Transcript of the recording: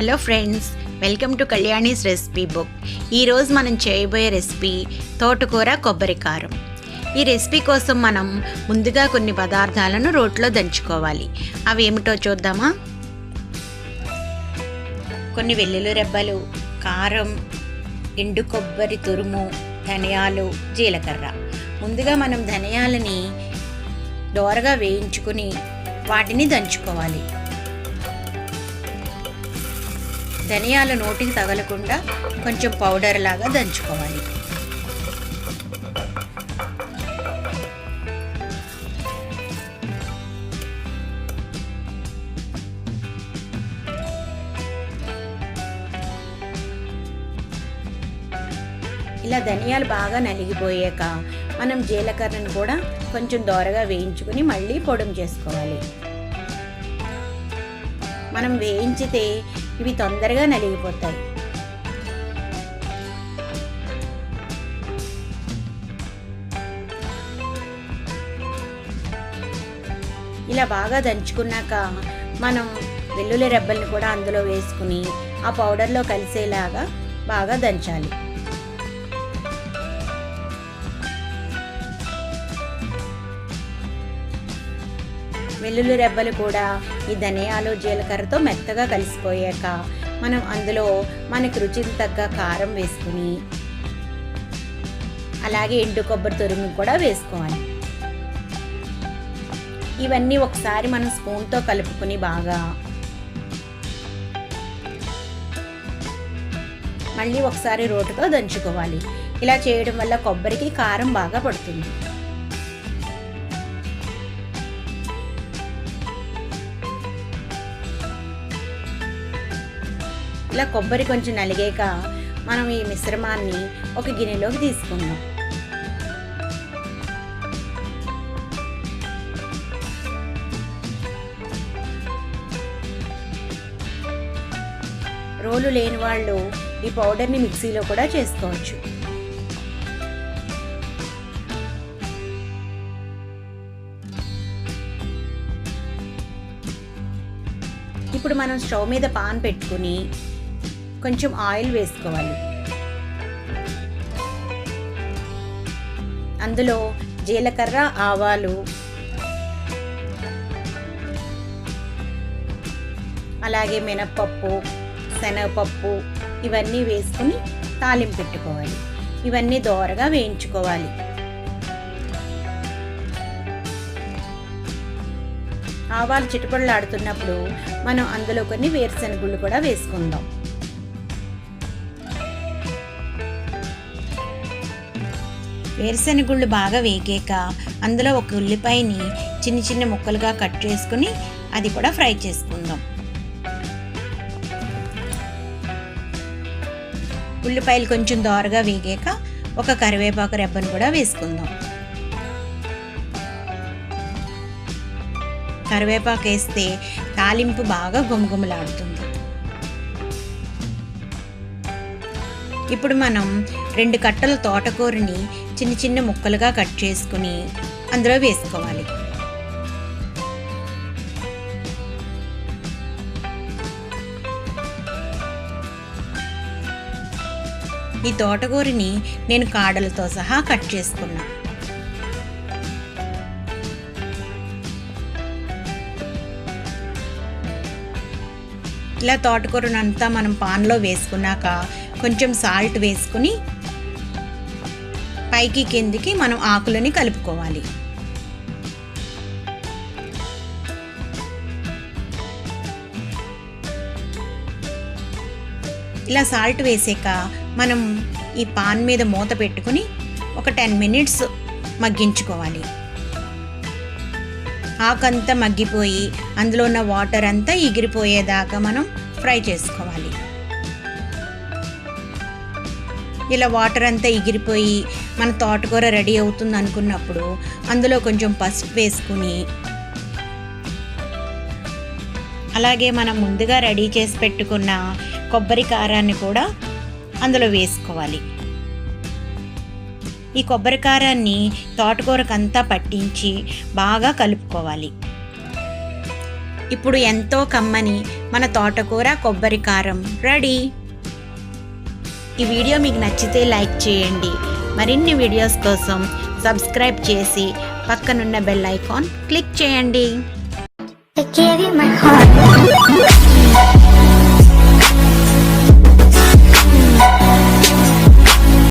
Hello friends, welcome to Kalyani's recipe book. ఈరోజు మనం చేయబోయే రెసిపీ తోటకూర కొబ్బరి కారం. ఈ రెసిపీ కోసం మనం ముందుగా కొన్ని పదార్థాలను రోట్లో దంచుకోవాలి. అవి ఏమిటో చూద్దామా? కొన్ని వెల్లుల్లి రెబ్బలు, కారం, ఎండు కొబ్బరి తురుము, ధనియాలు, జీలకర్ర. ముందుగా మనం ధనియాలని దోరగా వేయించుకుని వాటిని దంచుకోవాలి. ధనియాలు నోటికి తగలకుండా కొంచెం పౌడర్ లాగా దంచుకోవాలి. ఇలా ధనియాలు బాగా నలిగిపోయాక మనం జీలకర్రను కూడా కొంచెం దోరగా వేయించుకుని మళ్ళీ పొడి చేసుకోవాలి. మనం వేయించితే ఇవి తొందరగా నలిగిపోతాయి. ఇలా బాగా దంచుకున్నాక మనం వెల్లుల్లి రెబ్బల్ని కూడా అందులో వేసుకుని ఆ పౌడర్లో కలిసేలాగా బాగా దంచాలి. వెల్లుల్లి రెబ్బలు కూడా ఈ ధనియాలు జీలకర్రతో మెత్తగా కలిసిపోయాక మనం అందులో మనకు రుచికి తగ్గ కారం వేసుకుని అలాగే ఎండు కొబ్బరి తురుము కూడా వేసుకోవాలి. ఇవన్నీ ఒకసారి మనం స్పూన్తో కలుపుకుని బాగా మళ్ళీ ఒకసారి రోటుతో దంచుకోవాలి. ఇలా చేయడం వల్ల కొబ్బరికి కారం బాగా పడుతుంది. ఇలా కొబ్బరి కొంచెం నలిగాక మనం ఈ మిశ్రమాన్ని ఒక గిన్నెలోకి తీసుకుందాం. రోలు లేని వాళ్ళు ఈ పౌడర్ని మిక్సీలో కూడా చేసుకోవచ్చు. ఇప్పుడు మనం స్టవ్ మీద పాన్ పెట్టుకుని కొంచెం ఆయిల్ వేసుకోవాలి. అందులో జీలకర్ర, ఆవాలు, అలాగే మినప్పప్పు, శనగపప్పు ఇవన్నీ వేసుకుని తాలింపు పెట్టుకోవాలి. ఇవన్నీ దోరగా వేయించుకోవాలి. ఆవాలు చిటపటలాడుతున్నప్పుడు మనం అందులో కొన్ని వేరుశనగుళ్ళు కూడా వేసుకుందాం. వేరుశనగుళ్ళు బాగా వేగాక అందులో ఒక ఉల్లిపాయని చిన్న చిన్న ముక్కలుగా కట్ చేసుకుని అది కూడా ఫ్రై చేసుకుందాం. ఉల్లిపాయలు కొంచెం దోరగా వేగాక ఒక కరివేపాకు రెబ్బను కూడా వేసుకుందాం. కరివేపాకు వేస్తే తాలింపు బాగా గుమగుమలాడుతుంది. ఇప్పుడు మనం 2 కట్టల తోటకూరని చిన్న చిన్న ముక్కలుగా కట్ చేసుకుని అందులో వేసుకోవాలి. ఈ తోటకూరని నేను కాడలతో సహా కట్ చేసుకున్నా. ఇలా తోటకూరనంతా మనం పాన్లో వేసుకున్నాక కొంచెం సాల్ట్ వేసుకుని పైకి కిందికి మనం ఆకులని కలుపుకోవాలి. ఇలా సాల్ట్ వేసాక మనం ఈ పాన్ మీద మూత పెట్టుకుని ఒక 10 మినిట్స్ మగ్గించుకోవాలి. ఆకంతా మగ్గిపోయి అందులో ఉన్న వాటర్ అంతా ఎగిరిపోయేదాకా మనం ఫ్రై చేసుకోవాలి. ఇలా వాటర్ అంతా ఎగిరిపోయి మన తోటకూర రెడీ అవుతుంది అనుకున్నప్పుడు అందులో కొంచెం పసుపు వేసుకుని అలాగే మనం ముందుగా రెడీ చేసి పెట్టుకున్న కొబ్బరి కారాన్ని కూడా అందులో వేసుకోవాలి. ఈ కొబ్బరి కారాన్ని తోటకూరకంతా పట్టించి బాగా కలుపుకోవాలి. ఇప్పుడు ఎంతో కమ్మని మన తోటకూర కొబ్బరి కారం రెడీ. ఈ వీడియో మీకు నచ్చితే లైక్ చేయండి. మరిన్ని వీడియోస్ కోసం సబ్స్క్రైబ్ చేసి పక్కనున్న బెల్ ఐకాన్ క్లిక్ చేయండి. I gave you my heart.